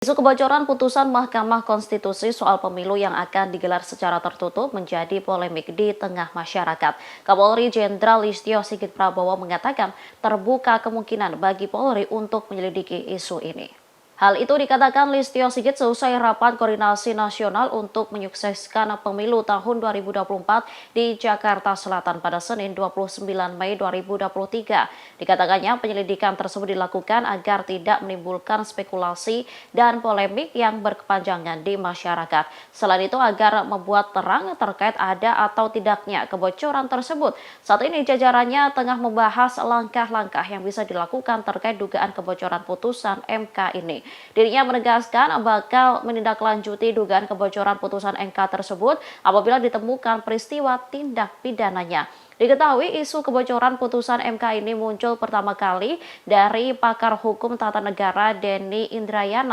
Isu kebocoran putusan Mahkamah Konstitusi soal pemilu yang akan digelar secara tertutup menjadi polemik di tengah masyarakat. Kapolri Jenderal Listio Sigit Prabowo mengatakan terbuka kemungkinan bagi Polri untuk menyelidiki isu ini. Hal itu dikatakan Listio Sigit seusai rapat koordinasi nasional untuk menyukseskan pemilu tahun 2024 di Jakarta Selatan pada Senin 29 Mei 2023. Dikatakannya penyelidikan tersebut dilakukan agar tidak menimbulkan spekulasi dan polemik yang berkepanjangan di masyarakat. Selain itu agar membuat terang terkait ada atau tidaknya kebocoran tersebut. Saat ini jajarannya tengah membahas langkah-langkah yang bisa dilakukan terkait dugaan kebocoran putusan MK ini. Dirinya menegaskan bakal menindaklanjuti dugaan kebocoran putusan MK tersebut apabila ditemukan peristiwa tindak pidananya. Diketahui isu kebocoran putusan MK ini muncul pertama kali dari pakar hukum tata negara Denny Indrayana